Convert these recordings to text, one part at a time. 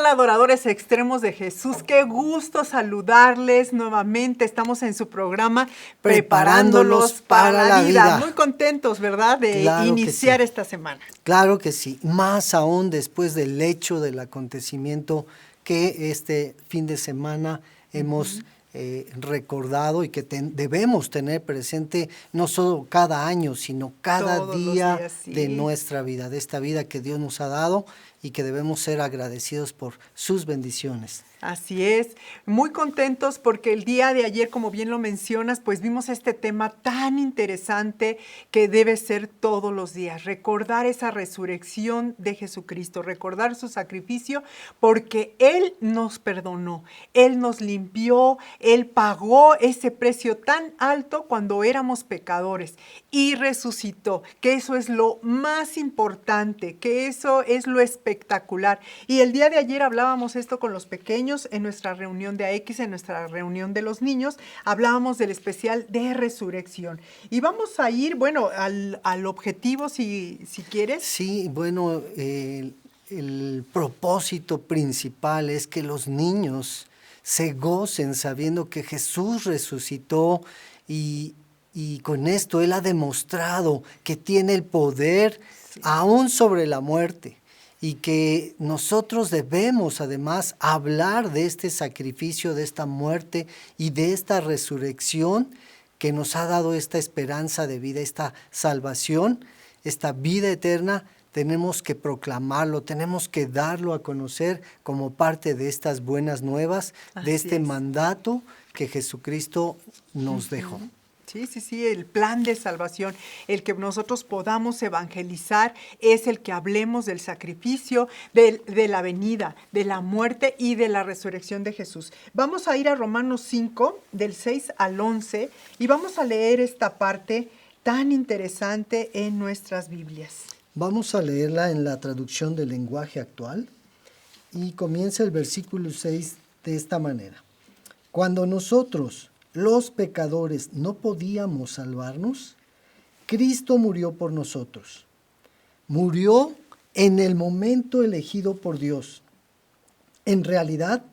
adoradores extremos de Jesús? Qué gusto saludarles nuevamente. Estamos en su programa Preparándolos para la vida. Muy contentos, ¿verdad?, de iniciar esta semana. Claro que sí, más aún después del hecho del acontecimiento que este fin de semana hemos recordado y que debemos tener presente no solo cada año, sino cada día de nuestra vida, de esta vida que Dios nos ha dado y que debemos ser agradecidos por sus bendiciones. Así es, muy contentos porque el día de ayer, como bien lo mencionas, pues vimos este tema tan interesante que debe ser todos los días, recordar esa resurrección de Jesucristo, recordar su sacrificio, porque Él nos perdonó, Él nos limpió, Él pagó ese precio tan alto cuando éramos pecadores y resucitó, que eso es lo más importante, que eso es lo espectacular. Y el día de ayer hablábamos esto con los pequeños, en nuestra reunión de AX, en nuestra reunión de los niños, hablábamos del especial de resurrección. Y vamos a ir, bueno, al objetivo, si quieres. Sí, bueno, el propósito principal es que los niños se gocen sabiendo que Jesús resucitó y con esto Él ha demostrado que tiene el poder aún sobre la muerte. Y que nosotros debemos además hablar de este sacrificio, de esta muerte y de esta resurrección que nos ha dado esta esperanza de vida, esta salvación, esta vida eterna. Tenemos que proclamarlo, tenemos que darlo a conocer como parte de estas buenas nuevas, de este mandato que Jesucristo nos dejó. Sí, el plan de salvación, el que nosotros podamos evangelizar, es el que hablemos del sacrificio, de la venida, de la muerte y de la resurrección de Jesús. Vamos a ir a Romanos 5, del 6 al 11, y vamos a leer esta parte tan interesante en nuestras Biblias. Vamos a leerla en la traducción del lenguaje actual, y comienza el versículo 6 de esta manera. Cuando nosotros, los pecadores, no podíamos salvarnos, Cristo murió por nosotros. Murió en el momento elegido por Dios. En realidad,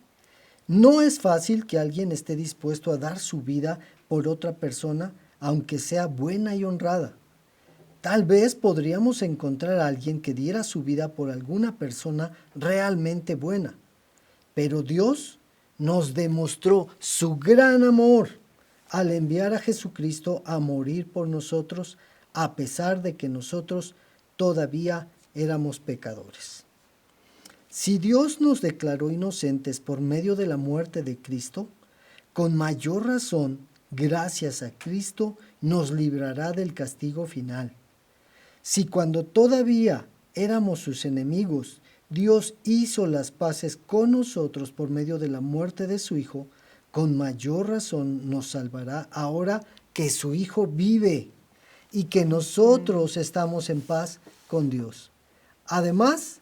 no es fácil que alguien esté dispuesto a dar su vida por otra persona, aunque sea buena y honrada. Tal vez podríamos encontrar a alguien que diera su vida por alguna persona realmente buena. Pero Dios nos demostró su gran amor al enviar a Jesucristo a morir por nosotros, a pesar de que nosotros todavía éramos pecadores. Si Dios nos declaró inocentes por medio de la muerte de Cristo, con mayor razón, gracias a Cristo, nos librará del castigo final. Si cuando todavía éramos sus enemigos, Dios hizo las paces con nosotros por medio de la muerte de su Hijo, con mayor razón nos salvará ahora que su Hijo vive y que nosotros estamos en paz con Dios. Además,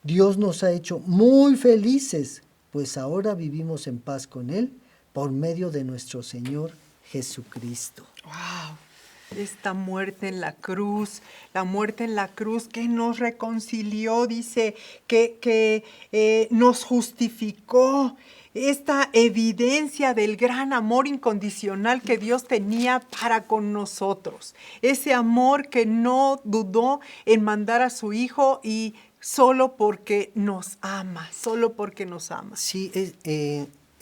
Dios nos ha hecho muy felices, pues ahora vivimos en paz con Él por medio de nuestro Señor Jesucristo. ¡Wow! Esta muerte en la cruz que nos reconcilió, dice, que nos justificó, esta evidencia del gran amor incondicional que Dios tenía para con nosotros, ese amor que no dudó en mandar a su Hijo y solo porque nos ama. Sí,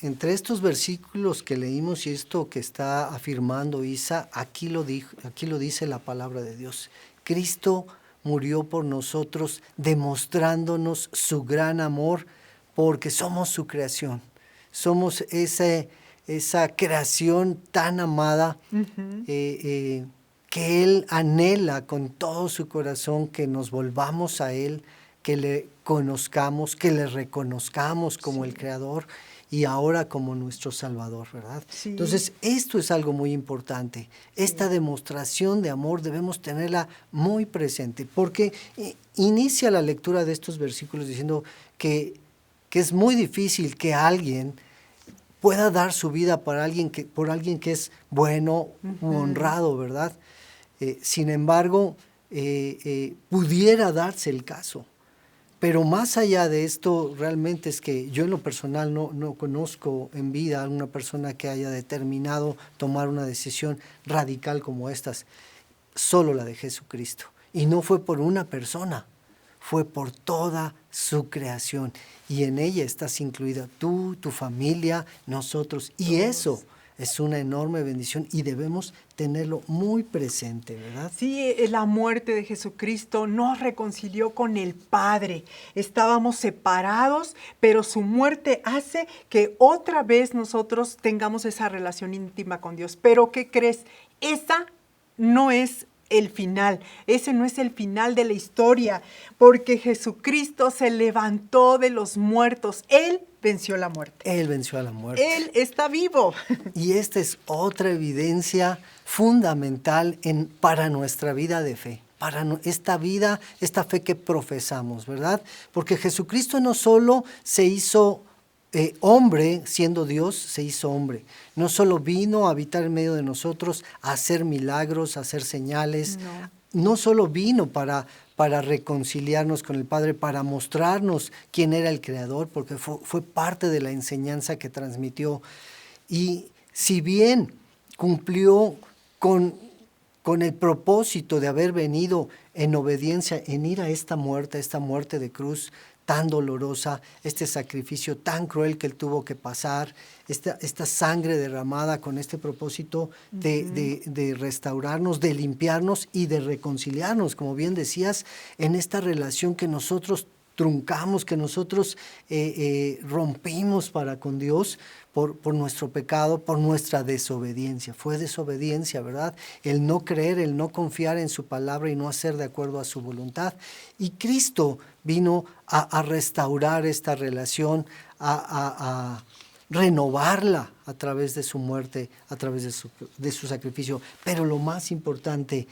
entre estos versículos que leímos y esto que está afirmando Isa, aquí lo dice la palabra de Dios. Cristo murió por nosotros demostrándonos su gran amor porque somos su creación. Somos esa creación tan amada que Él anhela con todo su corazón que nos volvamos a Él, que le conozcamos, que le reconozcamos como el Creador y ahora como nuestro Salvador, ¿verdad? Sí. Entonces, esto es algo muy importante. Esta demostración de amor debemos tenerla muy presente, porque inicia la lectura de estos versículos diciendo que es muy difícil que alguien pueda dar su vida por alguien que es bueno u honrado, ¿verdad? Sin embargo, pudiera darse el caso. Pero más allá de esto, realmente es que yo en lo personal no conozco en vida a una persona que haya determinado tomar una decisión radical como estas, solo la de Jesucristo. Y no fue por una persona, fue por toda su creación. Y en ella estás incluida tú, tu familia, nosotros. Y eso es una enorme bendición y debemos tenerlo muy presente, ¿verdad? Sí, la muerte de Jesucristo nos reconcilió con el Padre. Estábamos separados, pero su muerte hace que otra vez nosotros tengamos esa relación íntima con Dios. Pero ¿qué crees? Esa no es el final, ese no es el final de la historia, porque Jesucristo se levantó de los muertos. Él venció la muerte. Él venció a la muerte. Él está vivo. Y esta es otra evidencia fundamental para nuestra vida de fe, para esta vida, esta fe que profesamos, ¿verdad? Porque Jesucristo no solo se hizo hombre, siendo Dios, se hizo hombre. No solo vino a habitar en medio de nosotros, a hacer milagros, a hacer señales. No solo vino para reconciliarnos con el Padre, para mostrarnos quién era el Creador, porque fue parte de la enseñanza que transmitió. Y si bien cumplió con el propósito de haber venido en obediencia, en ir a esta muerte de cruz tan dolorosa, este sacrificio tan cruel que él tuvo que pasar, esta sangre derramada con este propósito de restaurarnos, de limpiarnos y de reconciliarnos, como bien decías, en esta relación que nosotros truncamos, que nosotros rompimos para con Dios por nuestro pecado, por nuestra desobediencia. Fue desobediencia, ¿verdad? El no creer, el no confiar en su palabra y no hacer de acuerdo a su voluntad. Y Cristo vino a restaurar esta relación, a renovarla a través de su muerte, a través de su sacrificio. Pero lo más importante,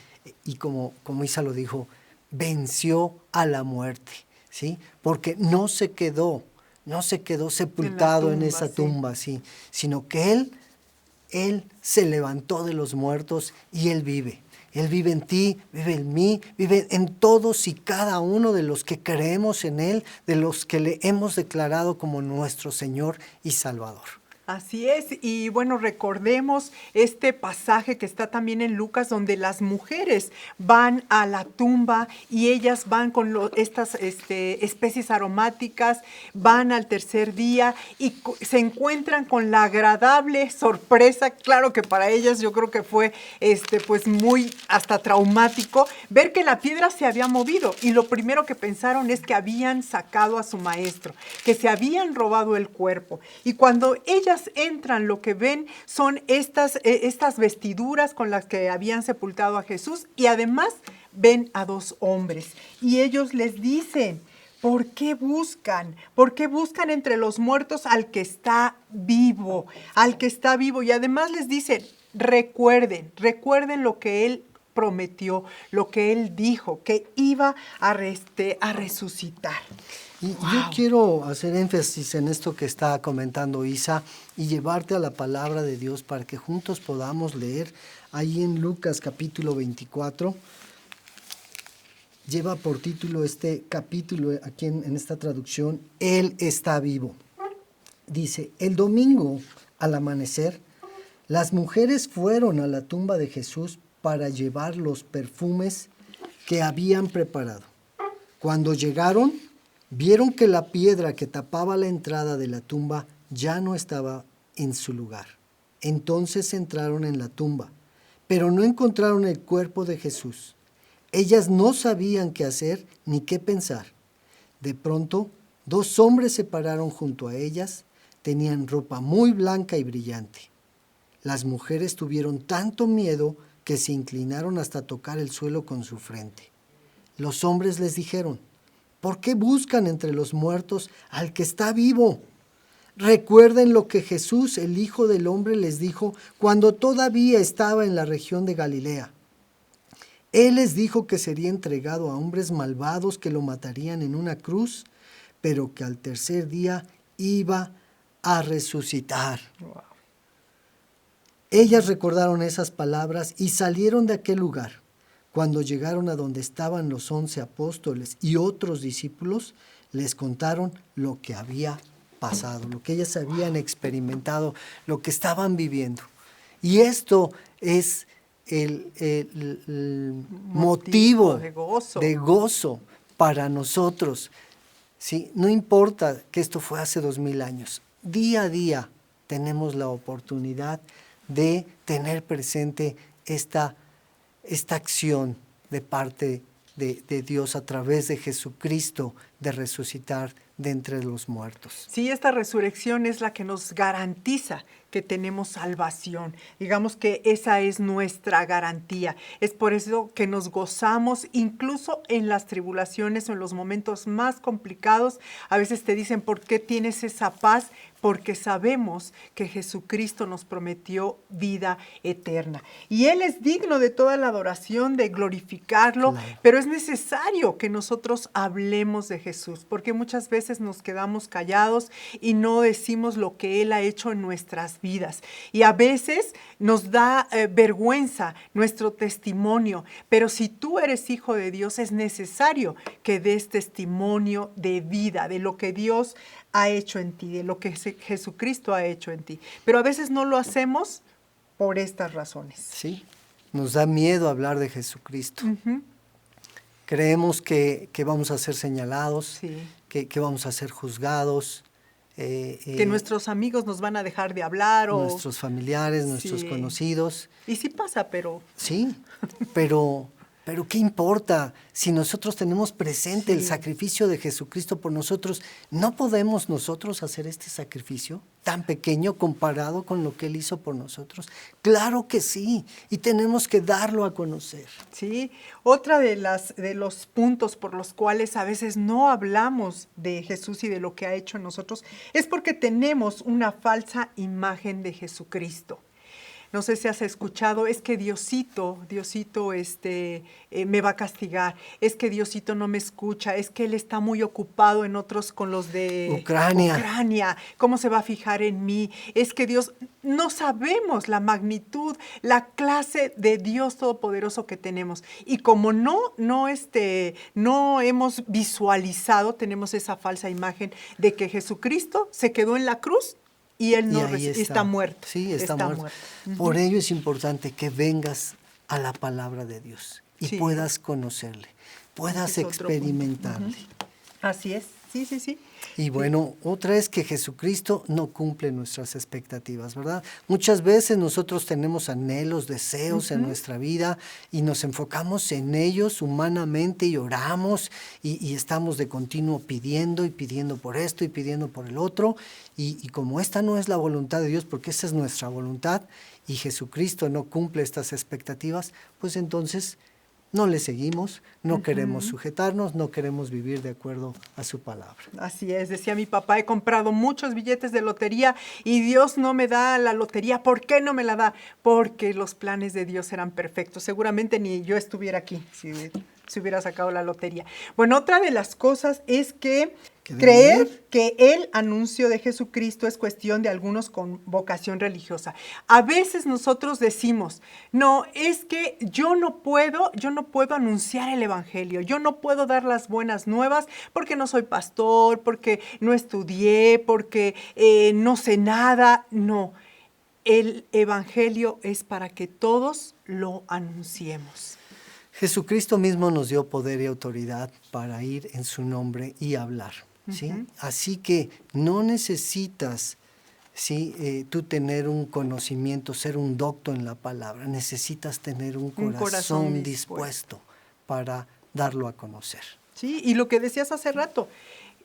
y como Isa lo dijo, venció a la muerte, ¿sí? Porque no se quedó sepultado en esa tumba, sí, sino que Él se levantó de los muertos y Él vive. Él vive en ti, vive en mí, vive en todos y cada uno de los que creemos en Él, de los que le hemos declarado como nuestro Señor y Salvador. Así es, y bueno, recordemos este pasaje que está también en Lucas, donde las mujeres van a la tumba y ellas van con estas especies aromáticas, van al tercer día y se encuentran con la agradable sorpresa, claro que para ellas yo creo que fue pues muy hasta traumático, ver que la piedra se había movido y lo primero que pensaron es que habían sacado a su maestro, que se habían robado el cuerpo. Y cuando ellas entran, lo que ven son estas vestiduras con las que habían sepultado a Jesús y además ven a dos hombres y ellos les dicen: ¿por qué buscan? ¿Por qué buscan entre los muertos al que está vivo? Al que está vivo. Y además les dicen: recuerden lo que Él prometió, lo que Él dijo, que iba a resucitar. Y yo quiero hacer énfasis en esto que está comentando Isa y llevarte a la palabra de Dios para que juntos podamos leer ahí en Lucas capítulo 24. Lleva por título este capítulo aquí en esta traducción: Él está vivo. Dice: el domingo al amanecer, las mujeres fueron a la tumba de Jesús para llevar los perfumes que habían preparado. Cuando llegaron, vieron que la piedra que tapaba la entrada de la tumba ya no estaba en su lugar. Entonces entraron en la tumba, pero no encontraron el cuerpo de Jesús. Ellas no sabían qué hacer ni qué pensar. De pronto, dos hombres se pararon junto a ellas. Tenían ropa muy blanca y brillante. Las mujeres tuvieron tanto miedo que se inclinaron hasta tocar el suelo con su frente. Los hombres les dijeron: ¿por qué buscan entre los muertos al que está vivo? Recuerden lo que Jesús, el Hijo del Hombre, les dijo cuando todavía estaba en la región de Galilea. Él les dijo que sería entregado a hombres malvados que lo matarían en una cruz, pero que al tercer día iba a resucitar. Wow. Ellas recordaron esas palabras y salieron de aquel lugar. Cuando llegaron a donde estaban los 11 apóstoles y otros discípulos, les contaron lo que había pasado, lo que ellas habían experimentado, lo que estaban viviendo. Y esto es el motivo de gozo para nosotros. ¿Sí? No importa que esto fue hace 2000 años, día a día tenemos la oportunidad de tener presente esta acción de parte de Dios a través de Jesucristo de resucitar de entre los muertos. Sí, esta resurrección es la que nos garantiza que tenemos salvación. Digamos que esa es nuestra garantía. Es por eso que nos gozamos incluso en las tribulaciones o en los momentos más complicados. A veces te dicen, ¿por qué tienes esa paz? Porque sabemos que Jesucristo nos prometió vida eterna. Y Él es digno de toda la adoración, de glorificarlo, claro. Pero es necesario que nosotros hablemos de Jesús, porque muchas veces nos quedamos callados y no decimos lo que Él ha hecho en nuestras vidas. Y a veces nos da vergüenza nuestro testimonio, pero si tú eres hijo de Dios, es necesario que des testimonio de vida, de lo que Dios ha hecho en ti, de lo que Jesucristo ha hecho en ti. Pero a veces no lo hacemos por estas razones. Sí, nos da miedo hablar de Jesucristo. Creemos que vamos a ser señalados, sí. que vamos a ser juzgados. Que nuestros amigos nos van a dejar de hablar. Nuestros familiares, nuestros sí. conocidos. Y sí pasa, pero... Sí, pero ¿qué importa? Si nosotros tenemos presente el sacrificio de Jesucristo por nosotros, ¿no podemos nosotros hacer este sacrificio tan pequeño comparado con lo que Él hizo por nosotros? Claro que sí, y tenemos que darlo a conocer. Sí, otra de los puntos por los cuales a veces no hablamos de Jesús y de lo que ha hecho en nosotros es porque tenemos una falsa imagen de Jesucristo. No sé si has escuchado, es que Diosito me va a castigar, es que Diosito no me escucha, es que Él está muy ocupado en otros con los de Ucrania, ¿cómo se va a fijar en mí? Es que Dios, no sabemos la magnitud, la clase de Dios Todopoderoso que tenemos. Y como no hemos visualizado, tenemos esa falsa imagen de que Jesucristo se quedó en la cruz, y Él no está muerto. Sí, está muerto. Por ello es importante que vengas a la palabra de Dios y puedas conocerle, puedas experimentarle. Así es, sí. Y bueno, otra es que Jesucristo no cumple nuestras expectativas, ¿verdad? Muchas veces nosotros tenemos anhelos, deseos en nuestra vida y nos enfocamos en ellos humanamente y oramos y estamos de continuo pidiendo y pidiendo por esto y pidiendo por el otro. Y como esta no es la voluntad de Dios, porque esa es nuestra voluntad y Jesucristo no cumple estas expectativas, pues entonces no le seguimos, no queremos sujetarnos, no queremos vivir de acuerdo a su palabra. Así es, decía mi papá, he comprado muchos billetes de lotería y Dios no me da la lotería. ¿Por qué no me la da? Porque los planes de Dios eran perfectos. Seguramente ni yo estuviera aquí si hubiera sacado la lotería. Bueno, otra de las cosas es que creer que el anuncio de Jesucristo es cuestión de algunos con vocación religiosa. A veces nosotros decimos, no, es que yo no puedo anunciar el evangelio, yo no puedo dar las buenas nuevas porque no soy pastor, porque no estudié, porque no sé nada. No, el evangelio es para que todos lo anunciemos. Jesucristo mismo nos dio poder y autoridad para ir en su nombre y hablar. ¿Sí? Así que no necesitas tú tener un conocimiento, ser un docto en la palabra. Necesitas tener un corazón dispuesto para darlo a conocer. Sí, y lo que decías hace rato,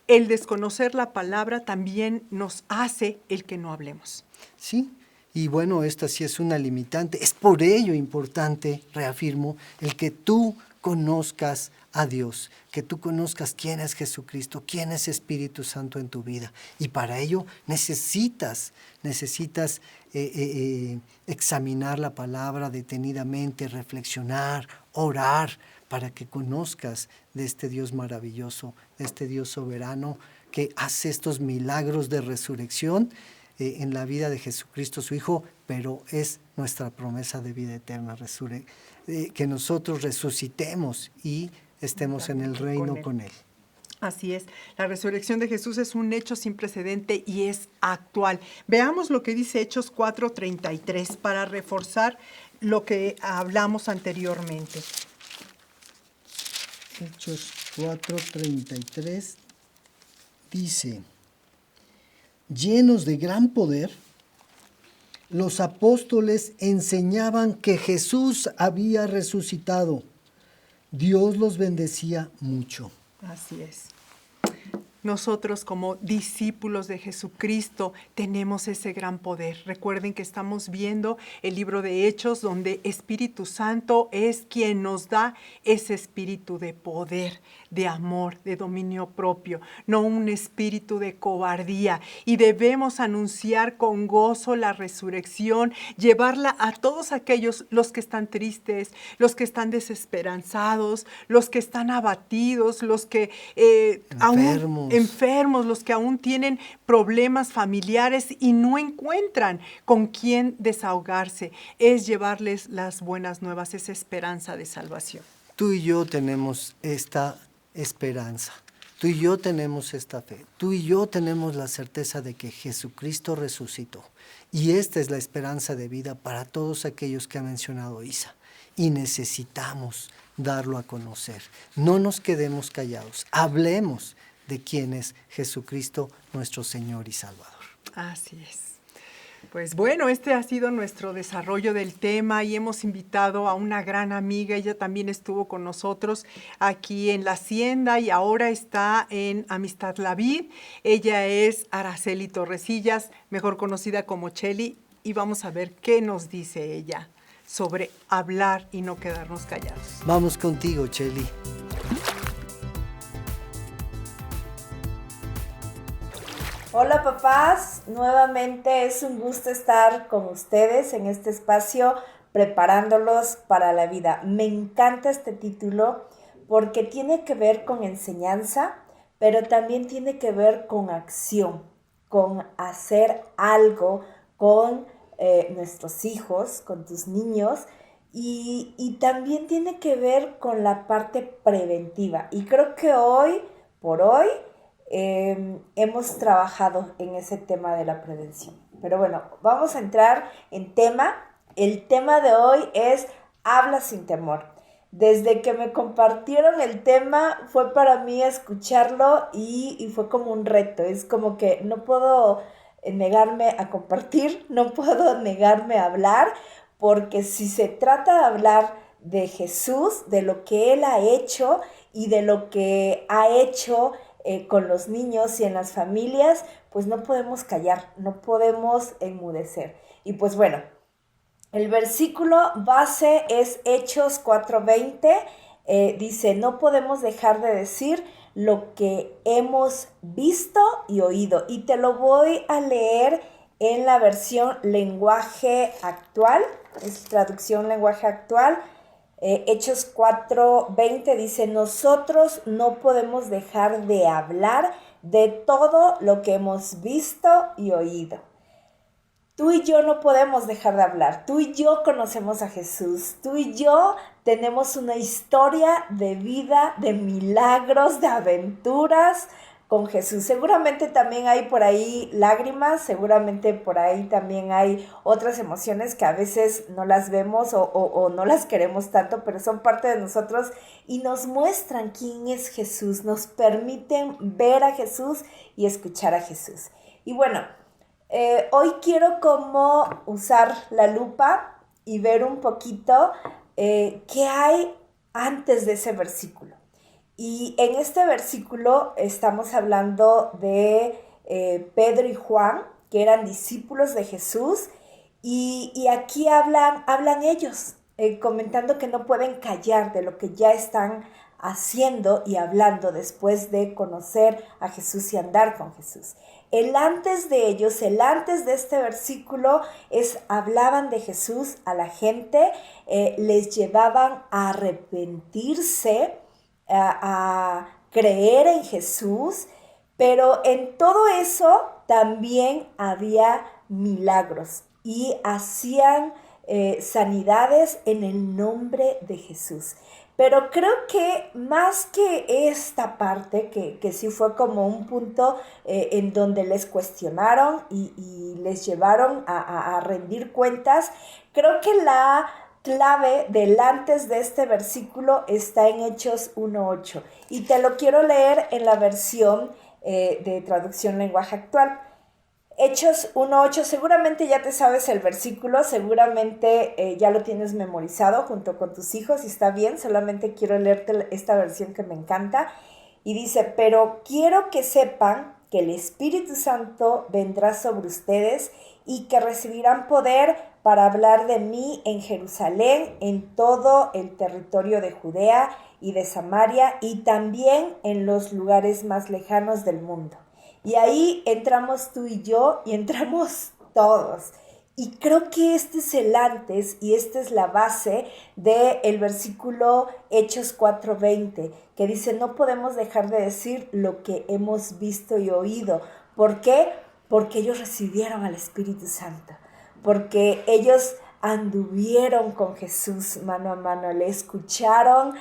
el desconocer la palabra también nos hace el que no hablemos. Sí, y bueno, esta sí es una limitante. Es por ello importante, reafirmo, el que tú conozcas a Dios, que tú conozcas quién es Jesucristo, quién es Espíritu Santo en tu vida. Y para ello necesitas examinar la palabra detenidamente, reflexionar, orar, para que conozcas de este Dios maravilloso, de este Dios soberano que hace estos milagros de resurrección en la vida de Jesucristo, su Hijo, pero es nuestra promesa de vida eterna, que nosotros resucitemos y estemos en el reino con Él. Así es, la resurrección de Jesús es un hecho sin precedente y es actual. Veamos lo que dice Hechos 4:33 para reforzar lo que hablamos anteriormente. Hechos 4:33 dice: llenos de gran poder, los apóstoles enseñaban que Jesús había resucitado. Dios los bendecía mucho. Así es. Nosotros como discípulos de Jesucristo tenemos ese gran poder. Recuerden que estamos viendo el libro de Hechos donde Espíritu Santo es quien nos da ese espíritu de poder, de amor, de dominio propio, no un espíritu de cobardía. Y debemos anunciar con gozo la resurrección, llevarla a todos aquellos, los que están tristes, los que están desesperanzados, los que están abatidos, los que enfermos, los que aún tienen problemas familiares y no encuentran con quién desahogarse. Es llevarles las buenas nuevas, esa esperanza de salvación. Tú y yo tenemos esta esperanza. Tú y yo tenemos esta fe. Tú y yo tenemos la certeza de que Jesucristo resucitó. Y esta es la esperanza de vida para todos aquellos que ha mencionado Isa. Y necesitamos darlo a conocer. No nos quedemos callados. Hablemos de quién es Jesucristo, nuestro Señor y Salvador. Así es. Pues bueno, este ha sido nuestro desarrollo del tema y hemos invitado a una gran amiga. Ella también estuvo con nosotros aquí en La Hacienda y ahora está en Amistad La Vid. Ella es Araceli Torresillas, mejor conocida como Cheli, y vamos a ver qué nos dice ella sobre hablar y no quedarnos callados. Vamos contigo, Cheli. Hola papás, nuevamente es un gusto estar con ustedes en este espacio preparándolos para la vida. Me encanta este título porque tiene que ver con enseñanza, pero también tiene que ver con acción, con hacer algo con nuestros hijos, con tus niños, y también tiene que ver con la parte preventiva. Y creo que hoy, por hoy, hemos trabajado en ese tema de la prevención. Pero bueno, vamos a entrar en tema. El tema de hoy es habla sin temor. Desde que me compartieron el tema fue para mí escucharlo y fue como un reto. Es como que no puedo negarme a compartir, no puedo negarme a hablar, porque si se trata de hablar de Jesús, de lo que Él ha hecho y de lo que ha hecho con los niños y en las familias, pues no podemos callar, no podemos enmudecer. Y pues bueno, el versículo base es Hechos 4:20, dice: no podemos dejar de decir lo que hemos visto y oído. Y te lo voy a leer en la versión lenguaje actual, es traducción lenguaje actual. Hechos 4:20 dice: nosotros no podemos dejar de hablar de todo lo que hemos visto y oído. Tú y yo no podemos dejar de hablar. Tú y yo conocemos a Jesús. Tú y yo tenemos una historia de vida, de milagros, de aventuras con Jesús. Seguramente también hay por ahí lágrimas, seguramente por ahí también hay otras emociones que a veces no las vemos o no las queremos tanto, pero son parte de nosotros y nos muestran quién es Jesús, nos permiten ver a Jesús y escuchar a Jesús. Y bueno, hoy quiero como usar la lupa y ver un poquito qué hay antes de ese versículo. Y en este versículo estamos hablando de Pedro y Juan, que eran discípulos de Jesús, y aquí hablan ellos, comentando que no pueden callar de lo que ya están haciendo y hablando después de conocer a Jesús y andar con Jesús. El antes de ellos, el antes de este versículo, hablaban de Jesús a la gente, les llevaban a arrepentirse, a creer en Jesús, pero en todo eso también había milagros y hacían sanidades en el nombre de Jesús. Pero creo que más que esta parte, que sí fue como un punto en donde les cuestionaron y les llevaron a rendir cuentas, creo que la clave del antes de este versículo está en Hechos 1:8. Y te lo quiero leer en la versión de traducción lenguaje actual. Hechos 1:8, seguramente ya te sabes el versículo, seguramente ya lo tienes memorizado junto con tus hijos y está bien, solamente quiero leerte esta versión que me encanta. Y dice, pero quiero que sepan que el Espíritu Santo vendrá sobre ustedes y que recibirán poder para hablar de mí en Jerusalén, en todo el territorio de Judea y de Samaria y también en los lugares más lejanos del mundo. Y ahí entramos tú y yo y entramos todos. Y creo que este es el antes y esta es la base del versículo Hechos 4:20, que dice, no podemos dejar de decir lo que hemos visto y oído. ¿Por qué? Porque ellos recibieron al Espíritu Santo, porque ellos anduvieron con Jesús mano a mano, le escucharon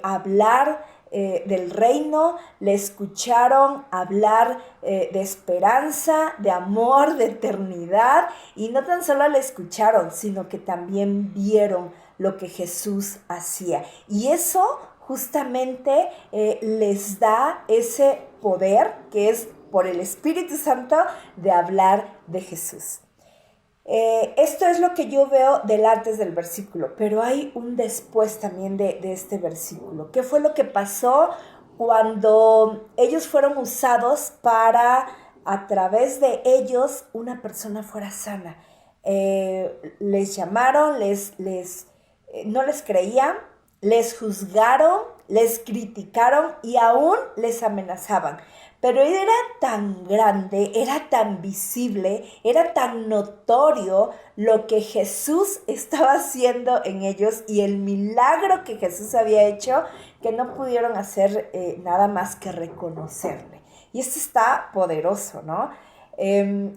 hablar del reino, le escucharon hablar de esperanza, de amor, de eternidad, y no tan solo le escucharon, sino que también vieron lo que Jesús hacía. Y eso justamente les da ese poder que es por el Espíritu Santo de hablar de Jesús. Esto es lo que yo veo del antes del versículo, pero hay un después también de este versículo. ¿Qué fue lo que pasó cuando ellos fueron usados para, a través de ellos, una persona fuera sana? Les llamaron, no les creían, les juzgaron, les criticaron y aún les amenazaban. Pero era tan grande, era tan visible, era tan notorio lo que Jesús estaba haciendo en ellos y el milagro que Jesús había hecho, que no pudieron hacer nada más que reconocerle. Y esto está poderoso, ¿no?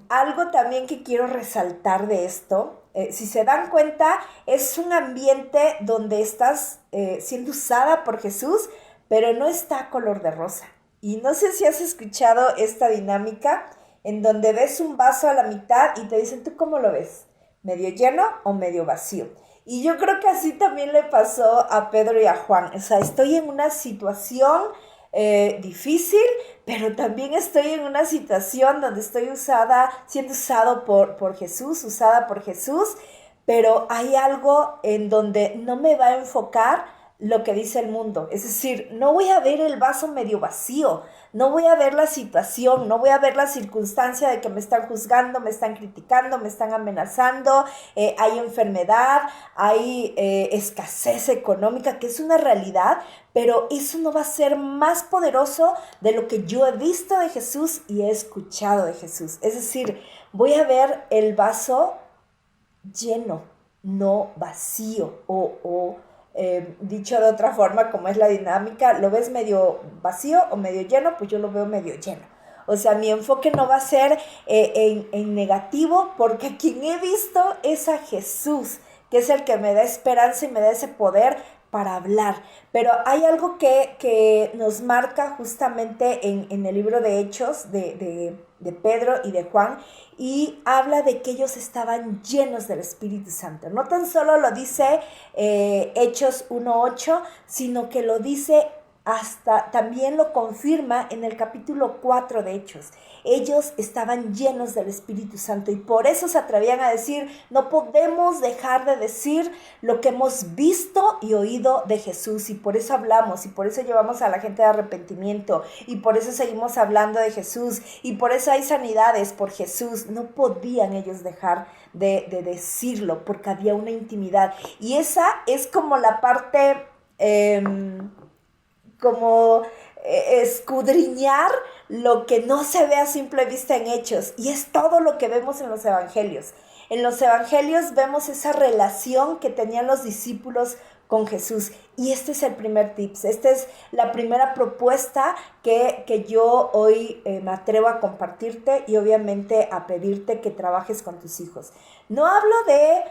Algo también que quiero resaltar de esto, si se dan cuenta, es un ambiente donde estás siendo usada por Jesús, pero no está color de rosa. Y no sé si has escuchado esta dinámica en donde ves un vaso a la mitad y te dicen, ¿tú cómo lo ves? ¿Medio lleno o medio vacío? Y yo creo que así también le pasó a Pedro y a Juan. O sea, estoy en una situación difícil, pero también estoy en una situación donde estoy siendo usada por Jesús, pero hay algo en donde no me va a enfocar lo que dice el mundo. Es decir, no voy a ver el vaso medio vacío, no voy a ver la situación, no voy a ver la circunstancia de que me están juzgando, me están criticando, me están amenazando, hay enfermedad, hay escasez económica, que es una realidad, pero eso no va a ser más poderoso de lo que yo he visto de Jesús y he escuchado de Jesús. Es decir, voy a ver el vaso lleno, no vacío dicho de otra forma, como es la dinámica, ¿lo ves medio vacío o medio lleno? Pues yo lo veo medio lleno. O sea, mi enfoque no va a ser en negativo, porque quien he visto es a Jesús, que es el que me da esperanza y me da ese poder para hablar. Pero hay algo que nos marca justamente en el libro de Hechos de Pedro y de Juan, y habla de que ellos estaban llenos del Espíritu Santo. No tan solo lo dice Hechos 1:8, sino que lo dice también lo confirma en el capítulo 4 de Hechos. Ellos estaban llenos del Espíritu Santo y por eso se atrevían a decir, no podemos dejar de decir lo que hemos visto y oído de Jesús, y por eso hablamos, y por eso llevamos a la gente de arrepentimiento, y por eso seguimos hablando de Jesús, y por eso hay sanidades por Jesús. No podían ellos dejar de decirlo, porque había una intimidad, y esa es como la parte escudriñar lo que no se ve a simple vista en Hechos, y es todo lo que vemos en los evangelios. En los evangelios vemos esa relación que tenían los discípulos con Jesús, y este es el primer tips, esta es la primera propuesta que yo hoy me atrevo a compartirte y obviamente a pedirte que trabajes con tus hijos. No hablo de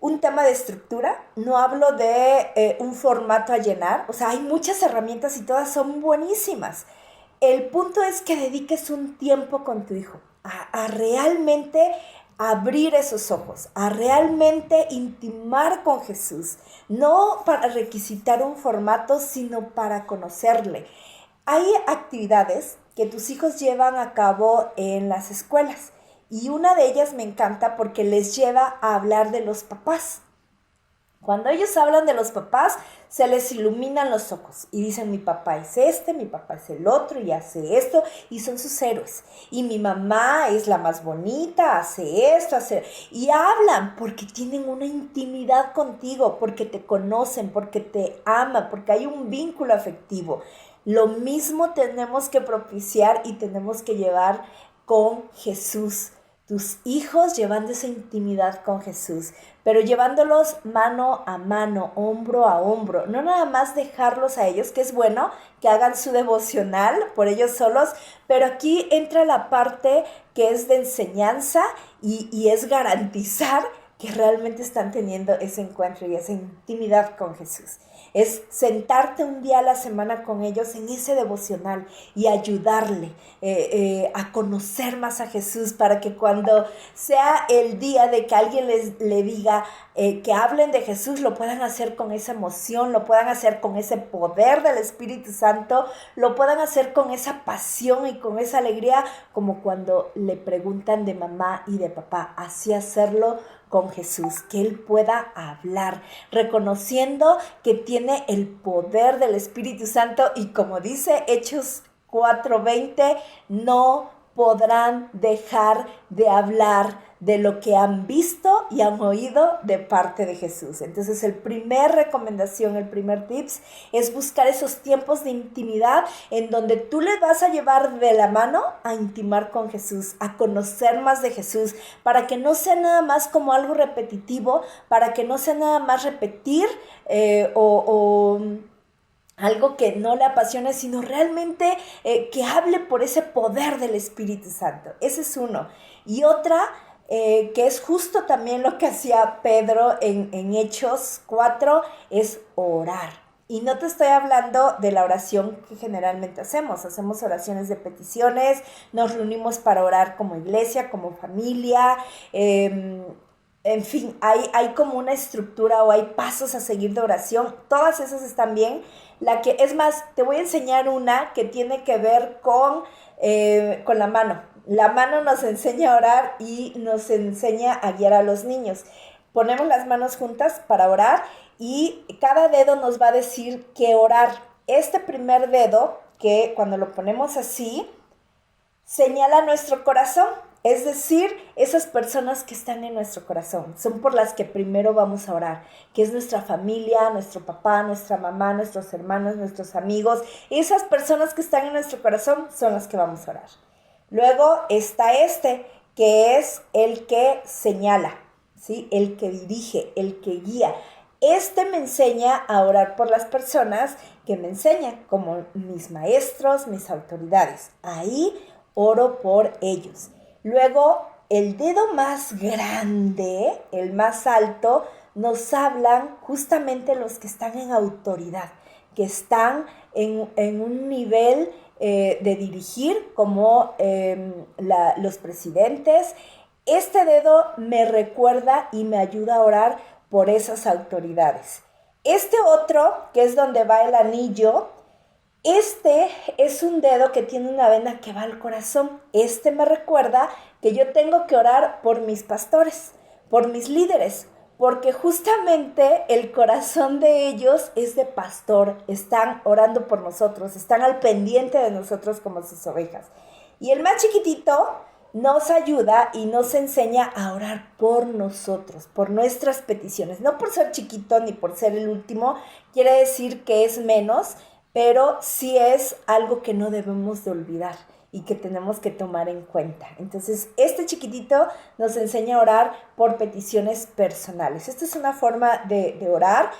un tema de estructura, no hablo de un formato a llenar, o sea, hay muchas herramientas y todas son buenísimas. El punto es que dediques un tiempo con tu hijo a realmente abrir esos ojos, a realmente intimar con Jesús, no para requisitar un formato, sino para conocerle. Hay actividades que tus hijos llevan a cabo en las escuelas y una de ellas me encanta porque les lleva a hablar de los papás. Cuando ellos hablan de los papás, se les iluminan los ojos y dicen, mi papá es este, mi papá es el otro y hace esto, y son sus héroes. Y mi mamá es la más bonita, hace esto, hace... Y hablan porque tienen una intimidad contigo, porque te conocen, porque te aman, porque hay un vínculo afectivo. Lo mismo tenemos que propiciar y tenemos que llevar con Jesús. Tus hijos llevando esa intimidad con Jesús, pero llevándolos mano a mano, hombro a hombro, no nada más dejarlos a ellos, que es bueno que hagan su devocional por ellos solos, pero aquí entra la parte que es de enseñanza y es garantizar que realmente están teniendo ese encuentro y esa intimidad con Jesús. Es sentarte un día a la semana con ellos en ese devocional y ayudarle a conocer más a Jesús, para que cuando sea el día de que alguien le diga que hablen de Jesús, lo puedan hacer con esa emoción, lo puedan hacer con ese poder del Espíritu Santo, lo puedan hacer con esa pasión y con esa alegría, como cuando le preguntan de mamá y de papá, así hacerlo con Jesús, que Él pueda hablar, reconociendo que tiene el poder del Espíritu Santo y como dice Hechos 4:20, no podrán dejar de hablar de lo que han visto y han oído de parte de Jesús. Entonces, el primer recomendación, el primer tips es buscar esos tiempos de intimidad en donde tú les vas a llevar de la mano a intimar con Jesús, a conocer más de Jesús, para que no sea nada más como algo repetitivo, para que no sea nada más repetir algo que no le apasione, sino realmente que hable por ese poder del Espíritu Santo. Ese es uno. Y otra, que es justo también lo que hacía Pedro en Hechos 4, es orar. Y no te estoy hablando de la oración que generalmente hacemos oraciones de peticiones, nos reunimos para orar como iglesia, como familia, en fin, hay como una estructura o hay pasos a seguir de oración, todas esas están bien. Es más, te voy a enseñar una que tiene que ver con la mano. La mano nos enseña a orar y nos enseña a guiar a los niños. Ponemos las manos juntas para orar y cada dedo nos va a decir qué orar. Este primer dedo, que cuando lo ponemos así, señala nuestro corazón. Es decir, esas personas que están en nuestro corazón son por las que primero vamos a orar, que es nuestra familia, nuestro papá, nuestra mamá, nuestros hermanos, nuestros amigos. Esas personas que están en nuestro corazón son las que vamos a orar. Luego está que es el que señala, ¿sí? El que dirige, el que guía. Me enseña a orar por las personas que me enseñan, como mis maestros, mis autoridades. Ahí oro por ellos. Luego, el dedo más grande, el más alto, nos hablan justamente los que están en autoridad, que están en un nivel de dirigir, como los presidentes. Este dedo me recuerda y me ayuda a orar por esas autoridades. Este otro, que es donde va el anillo, es un dedo que tiene una vena que va al corazón. Me recuerda que yo tengo que orar por mis pastores, por mis líderes, porque justamente el corazón de ellos es de pastor. Están orando por nosotros, están al pendiente de nosotros como sus ovejas. Y el más chiquitito nos ayuda y nos enseña a orar por nosotros, por nuestras peticiones. No por ser chiquito ni por ser el último, quiere decir que es menos, pero sí es algo que no debemos de olvidar y que tenemos que tomar en cuenta. Entonces, este chiquitito nos enseña a orar por peticiones personales. Esta es una forma de orar.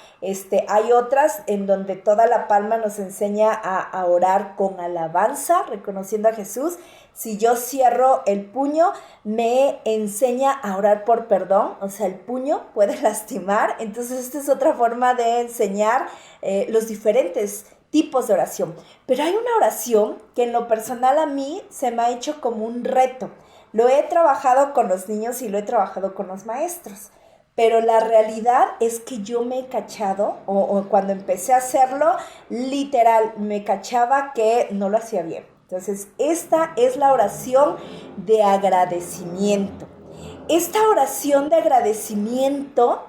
Hay otras en donde toda la palma nos enseña a orar con alabanza, reconociendo a Jesús. Si yo cierro el puño, me enseña a orar por perdón, o sea, el puño puede lastimar. Entonces, esta es otra forma de enseñar los diferentes tipos de oración. Pero hay una oración que en lo personal a mí se me ha hecho como un reto. Lo he trabajado con los niños y lo he trabajado con los maestros. Pero la realidad es que yo me he cachado, o cuando empecé a hacerlo, literal, me cachaba que no lo hacía bien. Entonces, esta es la oración de agradecimiento. Esta oración de agradecimiento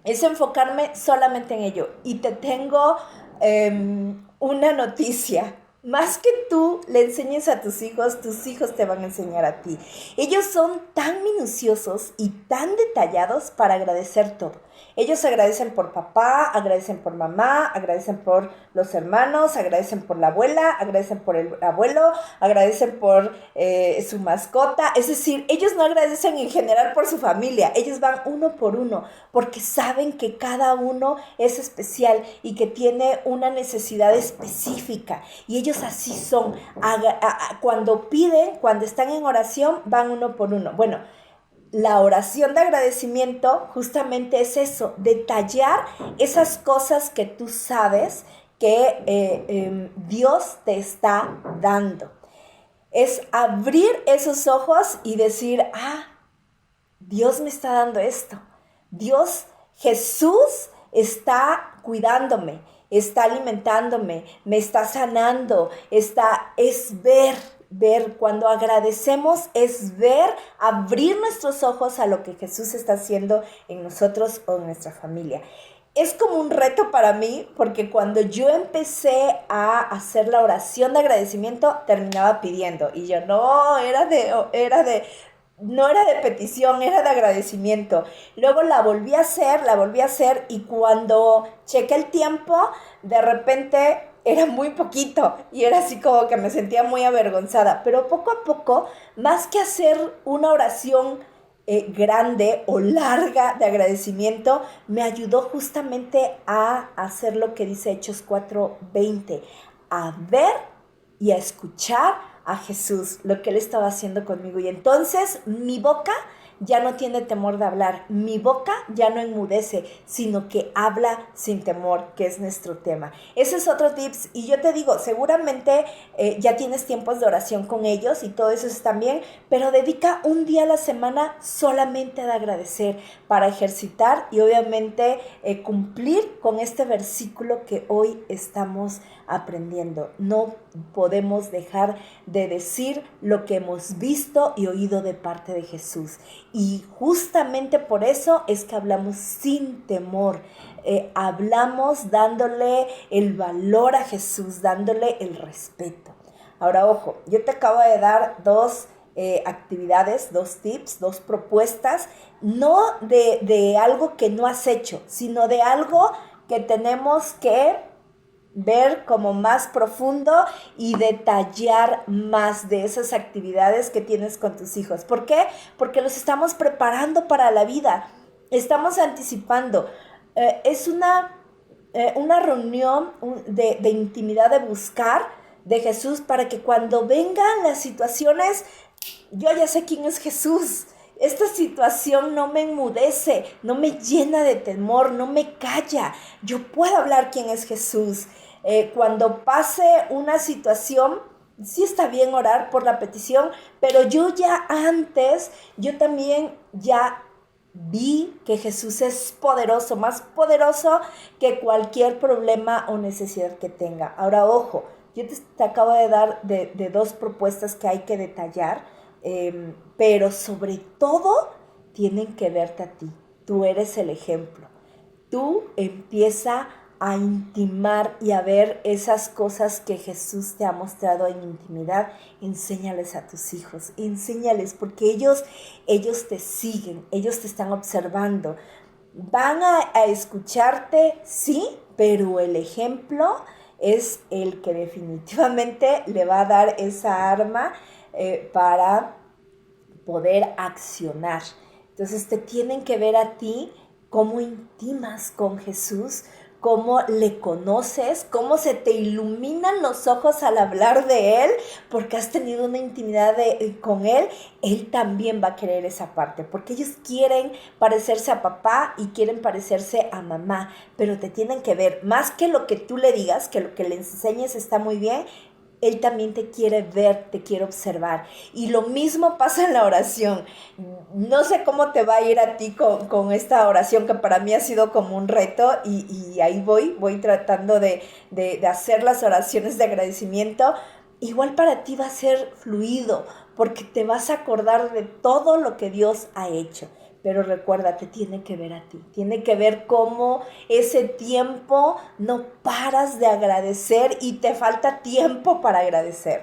es enfocarme solamente en ello. Y te tengo una noticia. Más que tú le enseñes a tus hijos te van a enseñar a ti. Ellos son tan minuciosos y tan detallados para agradecer todo. Ellos agradecen por papá, agradecen por mamá, agradecen por los hermanos, agradecen por la abuela, agradecen por el abuelo, agradecen por su mascota. Es decir, ellos no agradecen en general por su familia, ellos van uno por uno porque saben que cada uno es especial y que tiene una necesidad específica. Y ellos así son. Cuando piden, cuando están en oración, van uno por uno. Bueno, la oración de agradecimiento justamente es eso, detallar esas cosas que tú sabes que Dios te está dando. Es abrir esos ojos y decir, Dios me está dando esto. Dios, Jesús está cuidándome, está alimentándome, me está sanando, es ver, cuando agradecemos es ver, abrir nuestros ojos a lo que Jesús está haciendo en nosotros o en nuestra familia. Es como un reto para mí porque cuando yo empecé a hacer la oración de agradecimiento terminaba pidiendo y yo no era de petición, era de agradecimiento. Luego la volví a hacer y cuando chequé el tiempo, de repente era muy poquito y era así como que me sentía muy avergonzada. Pero poco a poco, más que hacer una oración grande o larga de agradecimiento, me ayudó justamente a hacer lo que dice Hechos 4:20, a ver y a escuchar a Jesús, lo que Él estaba haciendo conmigo. Y entonces mi boca ya no tiene temor de hablar, mi boca ya no enmudece, sino que habla sin temor, que es nuestro tema. Ese es otro tips, y yo te digo, seguramente ya tienes tiempos de oración con ellos y todo eso está bien, pero dedica un día a la semana solamente a agradecer, para ejercitar y obviamente cumplir con este versículo que hoy estamos aprendiendo. No podemos dejar de decir lo que hemos visto y oído de parte de Jesús. Y justamente por eso es que hablamos sin temor. Hablamos dándole el valor a Jesús, dándole el respeto. Ahora, ojo, yo te acabo de dar dos actividades, dos tips, dos propuestas, no de algo que no has hecho, sino de algo que tenemos que ver como más profundo y detallar más de esas actividades que tienes con tus hijos. ¿Por qué? Porque los estamos preparando para la vida, estamos anticipando. Es una reunión de intimidad, de buscar de Jesús, para que cuando vengan las situaciones, yo ya sé quién es Jesús. Esta situación no me enmudece, no me llena de temor, no me calla. Yo puedo hablar quién es Jesús. Cuando pase una situación, sí está bien orar por la petición, pero yo también ya vi que Jesús es poderoso, más poderoso que cualquier problema o necesidad que tenga. Ahora, ojo, yo te acabo de dar de dos propuestas que hay que detallar, pero sobre todo tienen que verte a ti. Tú eres el ejemplo. Tú empieza a intimar y a ver esas cosas que Jesús te ha mostrado en intimidad. Enséñales a tus hijos, enséñales, porque ellos te siguen, ellos te están observando. Van a escucharte, sí, pero el ejemplo es el que definitivamente le va a dar esa arma para poder accionar. Entonces te tienen que ver a ti cómo intimas con Jesús, cómo le conoces, cómo se te iluminan los ojos al hablar de Él, porque has tenido una intimidad con Él. Él también va a querer esa parte, porque ellos quieren parecerse a papá y quieren parecerse a mamá, pero te tienen que ver, más que lo que tú le digas, que lo que le enseñes está muy bien. Él también te quiere ver, te quiere observar. Y lo mismo pasa en la oración. No sé cómo te va a ir a ti con esta oración, que para mí ha sido como un reto, y ahí voy tratando de hacer las oraciones de agradecimiento. Igual para ti va a ser fluido, porque te vas a acordar de todo lo que Dios ha hecho. Pero recuerda, te tiene que ver a ti, tiene que ver cómo ese tiempo no paras de agradecer y te falta tiempo para agradecer.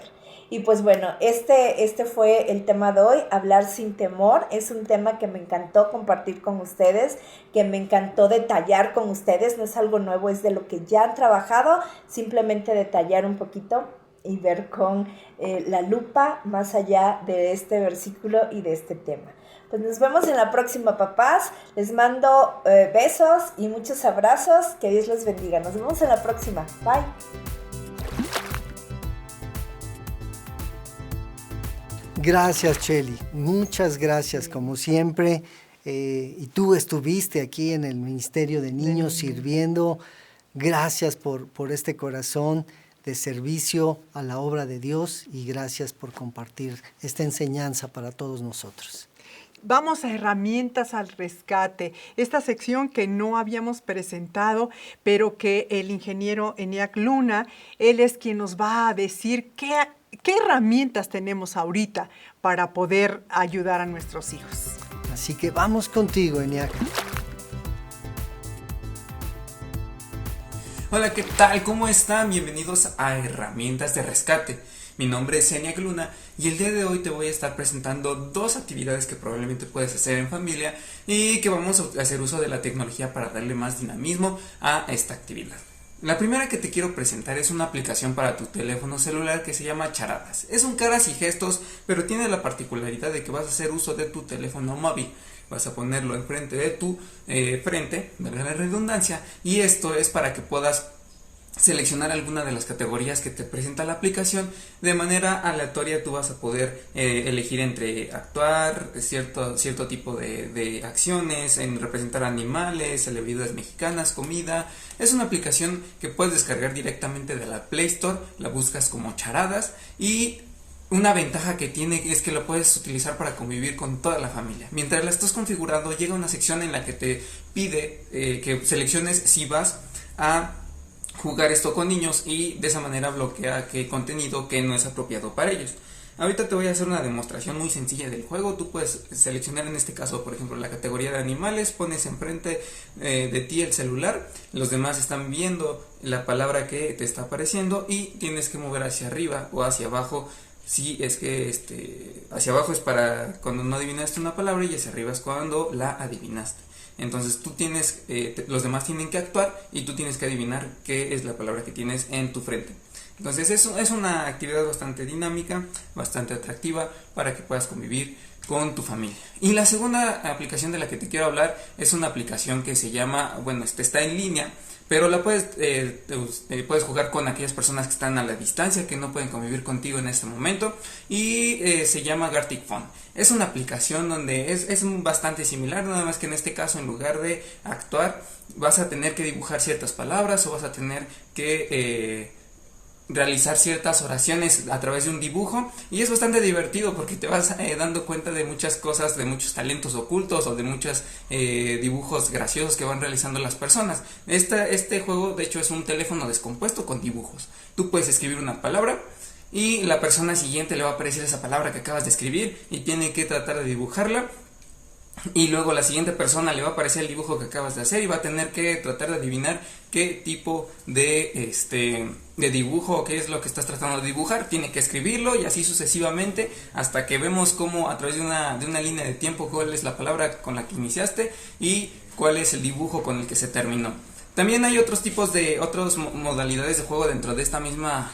Y pues bueno, este fue el tema de hoy, hablar sin temor. Es un tema que me encantó compartir con ustedes, que me encantó detallar con ustedes. No es algo nuevo, es de lo que ya han trabajado, simplemente detallar un poquito y ver con la lupa más allá de este versículo y de este tema. Pues nos vemos en la próxima, papás. Les mando besos y muchos abrazos. Que Dios los bendiga. Nos vemos en la próxima. Bye. Gracias, Chely. Muchas gracias, como siempre. Y tú estuviste aquí en el Ministerio de Niños sirviendo. Gracias por este corazón de servicio a la obra de Dios y gracias por compartir esta enseñanza para todos nosotros. Vamos a herramientas al rescate, esta sección que no habíamos presentado, pero que el ingeniero ENIAC Luna, él es quien nos va a decir qué herramientas tenemos ahorita para poder ayudar a nuestros hijos. Así que vamos contigo, ENIAC. Hola, ¿qué tal? ¿Cómo están? Bienvenidos a Herramientas de Rescate. Mi nombre es ENIAC Luna y el día de hoy te voy a estar presentando dos actividades que probablemente puedes hacer en familia y que vamos a hacer uso de la tecnología para darle más dinamismo a esta actividad. La primera que te quiero presentar es una aplicación para tu teléfono celular que se llama Charadas. Es un caras y gestos, pero tiene la particularidad de que vas a hacer uso de tu teléfono móvil. Vas a ponerlo enfrente de tu frente, valga la redundancia, y esto es para que puedas seleccionar alguna de las categorías que te presenta la aplicación. De manera aleatoria tú vas a poder elegir entre actuar, cierto tipo de acciones, en representar animales, celebridades mexicanas, comida. Es una aplicación que puedes descargar directamente de la Play Store, la buscas como Charadas y una ventaja que tiene es que lo puedes utilizar para convivir con toda la familia. Mientras la estás configurando llega una sección en la que te pide que selecciones si vas a jugar esto con niños y de esa manera bloquea qué contenido que no es apropiado para ellos. Ahorita te voy a hacer una demostración muy sencilla del juego. Tú puedes seleccionar en este caso, por ejemplo, la categoría de animales, pones enfrente de ti el celular, los demás están viendo la palabra que te está apareciendo y tienes que mover hacia arriba o hacia abajo. Si es que hacia abajo es para cuando no adivinaste una palabra y hacia arriba es cuando la adivinaste. Entonces tú tienes, los demás tienen que actuar y tú tienes que adivinar qué es la palabra que tienes en tu frente. Entonces eso es una actividad bastante dinámica, bastante atractiva para que puedas convivir con tu familia. Y la segunda aplicación de la que te quiero hablar es una aplicación que se llama, está en línea, pero la puedes jugar con aquellas personas que están a la distancia, que no pueden convivir contigo en este momento, y se llama Gartic Phone. Es una aplicación donde es bastante similar, nada más que en este caso en lugar de actuar vas a tener que dibujar ciertas palabras o vas a tener que realizar ciertas oraciones a través de un dibujo, y es bastante divertido porque te vas dando cuenta de muchas cosas, de muchos talentos ocultos o de muchos dibujos graciosos que van realizando las personas. Este juego de hecho es un teléfono descompuesto con dibujos. Tú puedes escribir una palabra y la persona siguiente le va a aparecer esa palabra que acabas de escribir y tiene que tratar de dibujarla. Y luego la siguiente persona le va a aparecer el dibujo que acabas de hacer y va a tener que tratar de adivinar qué tipo de dibujo o qué es lo que estás tratando de dibujar. Tiene que escribirlo y así sucesivamente hasta que vemos cómo a través de una línea de tiempo cuál es la palabra con la que iniciaste y cuál es el dibujo con el que se terminó. También hay otros tipos de otras modalidades de juego dentro de esta misma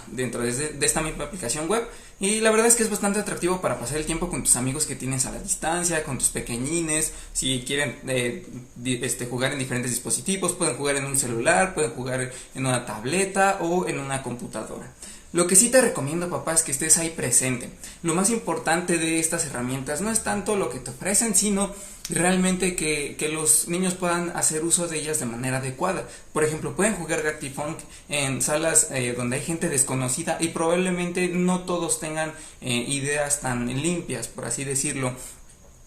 aplicación web, y la verdad es que es bastante atractivo para pasar el tiempo con tus amigos que tienes a la distancia, con tus pequeñines. Si quieren jugar en diferentes dispositivos, pueden jugar en un celular, pueden jugar en una tableta o en una computadora. Lo que sí te recomiendo, papá, es que estés ahí presente. Lo más importante de estas herramientas no es tanto lo que te ofrecen, sino realmente que los niños puedan hacer uso de ellas de manera adecuada. Por ejemplo, pueden jugar Gatifunk en salas donde hay gente desconocida, y probablemente no todos tengan ideas tan limpias, por así decirlo,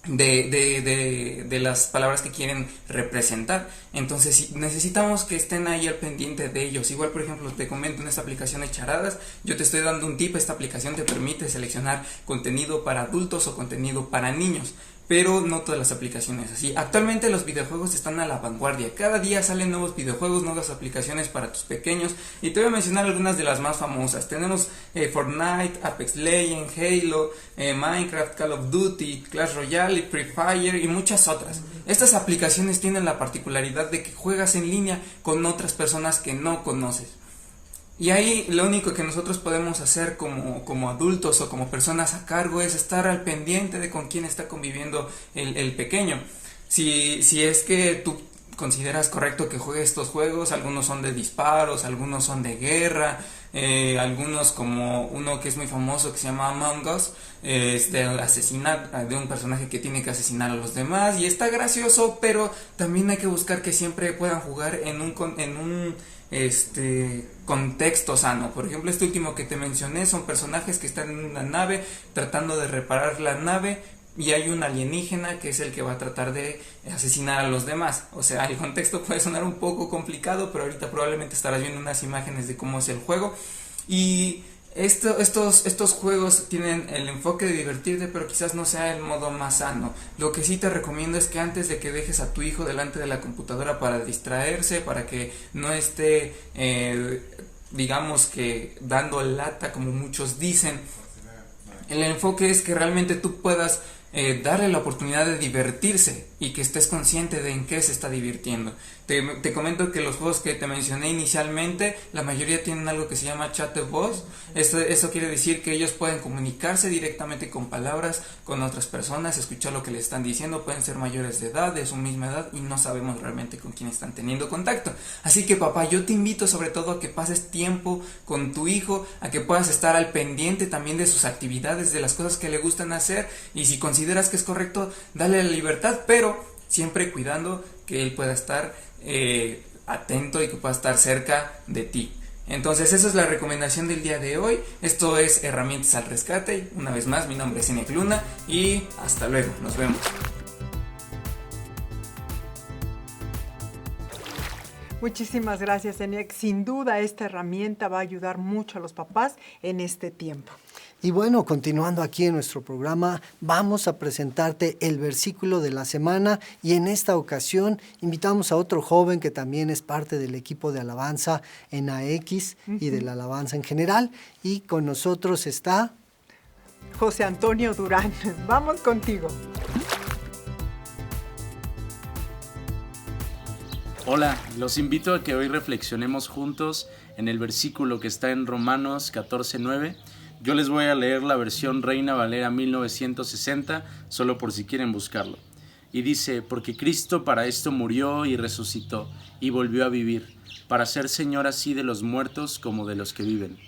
de las palabras que quieren representar. Entonces necesitamos que estén ahí al pendiente de ellos. Igual, por ejemplo, te comento en esta aplicación de charadas, yo te estoy dando un tip. Esta aplicación te permite seleccionar contenido para adultos o contenido para niños, pero no todas las aplicaciones así. Actualmente los videojuegos están a la vanguardia, cada día salen nuevos videojuegos, nuevas aplicaciones para tus pequeños, y te voy a mencionar algunas de las más famosas. Tenemos Fortnite, Apex Legends, Halo, Minecraft, Call of Duty, Clash Royale, Free Fire y muchas otras. Estas aplicaciones tienen la particularidad de que juegas en línea con otras personas que no conoces. Y ahí lo único que nosotros podemos hacer como adultos o como personas a cargo es estar al pendiente de con quién está conviviendo el pequeño. Si es que tú consideras correcto que juegue estos juegos, algunos son de disparos, algunos son de guerra, algunos, como uno que es muy famoso que se llama Among Us, es de asesinar, de un personaje que tiene que asesinar a los demás, y está gracioso, pero también hay que buscar que siempre puedan jugar en un contexto sano. Por ejemplo, este último que te mencioné son personajes que están en una nave tratando de reparar la nave, y hay un alienígena que es el que va a tratar de asesinar a los demás. O sea, el contexto puede sonar un poco complicado, pero ahorita probablemente estarás viendo unas imágenes de cómo es el juego. Y estos juegos tienen el enfoque de divertirte, pero quizás no sea el modo más sano. Lo que sí te recomiendo es que antes de que dejes a tu hijo delante de la computadora para distraerse, para que no esté digamos que dando lata, como muchos dicen, el enfoque es que realmente tú puedas darle la oportunidad de divertirse y que estés consciente de en qué se está divirtiendo. Te comento que los juegos que te mencioné inicialmente, la mayoría tienen algo que se llama chat de voz. Eso quiere decir que ellos pueden comunicarse directamente con palabras con otras personas, escuchar lo que les están diciendo. Pueden ser mayores de edad, de su misma edad, y no sabemos realmente con quién están teniendo contacto. Así que, papá, yo te invito sobre todo a que pases tiempo con tu hijo, a que puedas estar al pendiente también de sus actividades, de las cosas que le gustan hacer, y si consideras que es correcto, dale la libertad, pero siempre cuidando que él pueda estar atento y que pueda estar cerca de ti. Entonces esa es la recomendación del día de hoy. Esto es Herramientas al Rescate. Una vez más, mi nombre es Enia Luna y hasta luego, nos vemos. Muchísimas gracias, Enia. Sin duda esta herramienta va a ayudar mucho a los papás en este tiempo. Y bueno, continuando aquí en nuestro programa, vamos a presentarte el versículo de la semana, y en esta ocasión invitamos a otro joven que también es parte del equipo de alabanza en AX y de la alabanza en general, y con nosotros está José Antonio Durán. Vamos contigo. Hola, los invito a que hoy reflexionemos juntos en el versículo que está en Romanos 14:9. Yo les voy a leer la versión Reina Valera 1960, solo por si quieren buscarlo. Y dice: porque Cristo para esto murió y resucitó, y volvió a vivir, para ser Señor así de los muertos como de los que viven.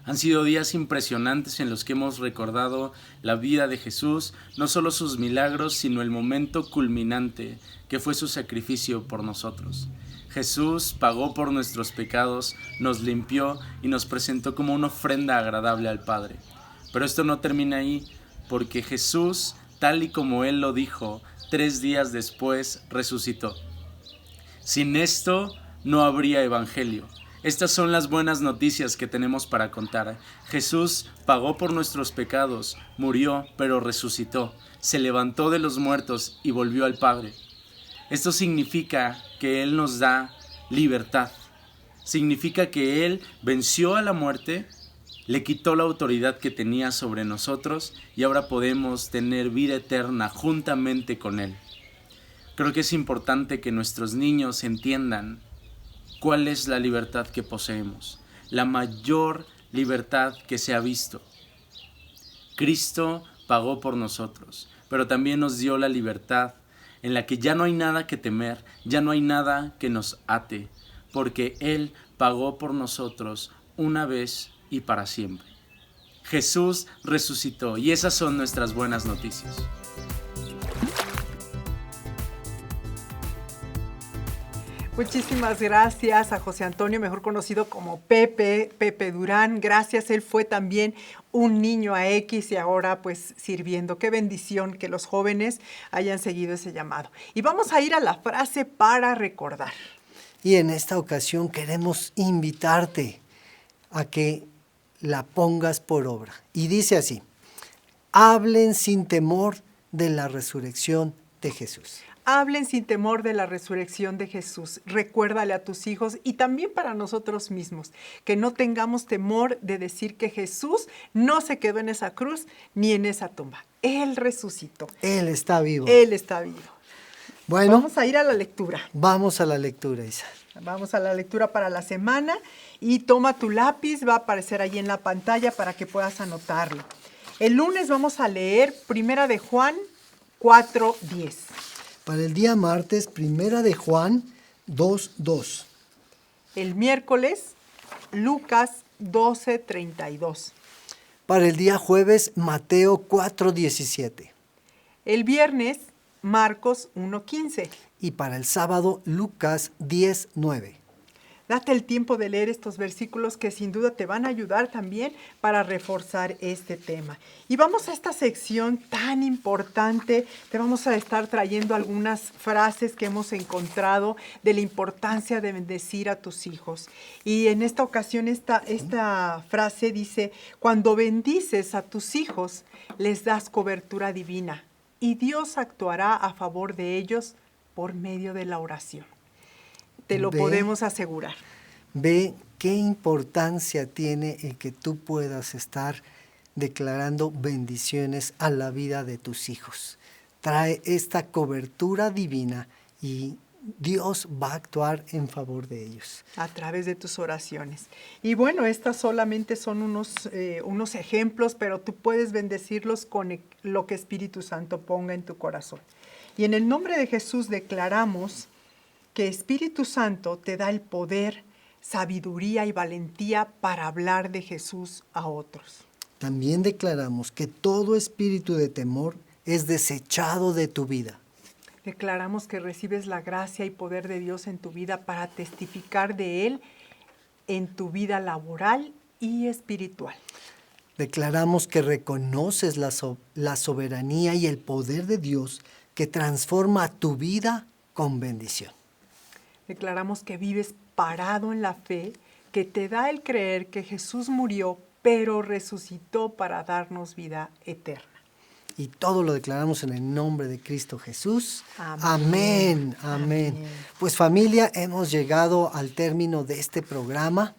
Han sido días impresionantes en los que hemos recordado la vida de Jesús, no solo sus milagros, sino el momento culminante que fue su sacrificio por nosotros. Jesús pagó por nuestros pecados, nos limpió y nos presentó como una ofrenda agradable al Padre. Pero esto no termina ahí, porque Jesús, tal y como Él lo dijo, 3 días después resucitó. Sin esto no habría evangelio. Estas son las buenas noticias que tenemos para contar. Jesús pagó por nuestros pecados, murió, pero resucitó, se levantó de los muertos y volvió al Padre. Esto significa que Él nos da libertad. Significa que Él venció a la muerte, le quitó la autoridad que tenía sobre nosotros y ahora podemos tener vida eterna juntamente con Él. Creo que es importante que nuestros niños entiendan ¿cuál es la libertad que poseemos? La mayor libertad que se ha visto. Cristo pagó por nosotros, pero también nos dio la libertad en la que ya no hay nada que temer, ya no hay nada que nos ate, porque Él pagó por nosotros una vez y para siempre. Jesús resucitó y esas son nuestras buenas noticias. Muchísimas gracias a José Antonio, mejor conocido como Pepe Durán. Gracias, él fue también un niño a X y ahora pues sirviendo. Qué bendición que los jóvenes hayan seguido ese llamado. Y vamos a ir a la frase para recordar. Y en esta ocasión queremos invitarte a que la pongas por obra. Y dice así: hablen sin temor de la resurrección de Jesús. Hablen sin temor de la resurrección de Jesús. Recuérdale a tus hijos y también para nosotros mismos, que no tengamos temor de decir que Jesús no se quedó en esa cruz ni en esa tumba. Él resucitó. Él está vivo. Él está vivo. Bueno, vamos a ir a la lectura. Vamos a la lectura, Isa. Vamos a la lectura para la semana y toma tu lápiz, va a aparecer ahí en la pantalla para que puedas anotarlo. El lunes vamos a leer 1 de Juan 4:10. Para el día martes, 1 de Juan 2:2. El miércoles, Lucas 12:32. Para el día jueves, Mateo 4:17. El viernes, Marcos 1:15. Y para el sábado, Lucas 10:9. Date el tiempo de leer estos versículos que sin duda te van a ayudar también para reforzar este tema. Y vamos a esta sección tan importante. Te vamos a estar trayendo algunas frases que hemos encontrado de la importancia de bendecir a tus hijos. Y en esta ocasión esta frase dice: cuando bendices a tus hijos, les das cobertura divina y Dios actuará a favor de ellos por medio de la oración. Te lo podemos asegurar. Ve qué importancia tiene el que tú puedas estar declarando bendiciones a la vida de tus hijos. Trae esta cobertura divina y Dios va a actuar en favor de ellos. A través de tus oraciones. Y bueno, estas solamente son unos ejemplos, pero tú puedes bendecirlos con lo que Espíritu Santo ponga en tu corazón. Y en el nombre de Jesús declaramos que Espíritu Santo te da el poder, sabiduría y valentía para hablar de Jesús a otros. También declaramos que todo espíritu de temor es desechado de tu vida. Declaramos que recibes la gracia y poder de Dios en tu vida para testificar de Él en tu vida laboral y espiritual. Declaramos que reconoces la soberanía y el poder de Dios que transforma tu vida con bendición. Declaramos que vives parado en la fe, que te da el creer que Jesús murió, pero resucitó para darnos vida eterna. Y todo lo declaramos en el nombre de Cristo Jesús. Amén. Amén. Amén. Pues familia, hemos llegado al término de este programa.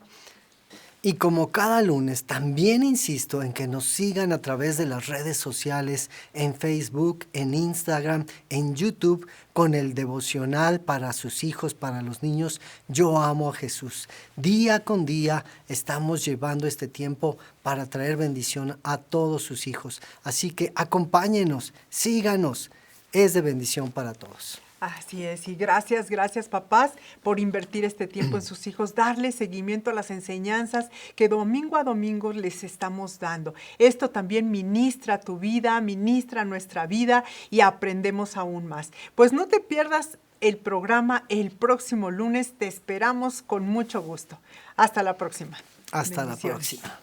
Y como cada lunes, también insisto en que nos sigan a través de las redes sociales, en Facebook, en Instagram, en YouTube, con el devocional para sus hijos, para los niños. Yo amo a Jesús. Día con día estamos llevando este tiempo para traer bendición a todos sus hijos. Así que acompáñenos, síganos. Es de bendición para todos. Así es, y gracias papás por invertir este tiempo en sus hijos, darles seguimiento a las enseñanzas que domingo a domingo les estamos dando. Esto también ministra tu vida, ministra nuestra vida y aprendemos aún más. Pues no te pierdas el programa el próximo lunes, te esperamos con mucho gusto. Hasta la próxima. Hasta la Bendiciones. próxima.